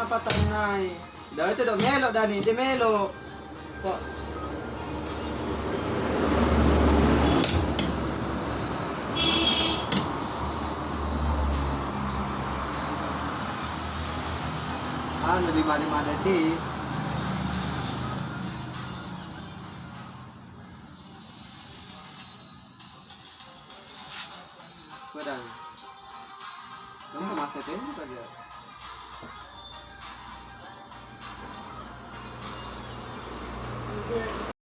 patay na eh. Daw ito daw, melo Dani, di melo. So, lebih mana-mana sih. Kurang. Kamu masak ini saja. Oke.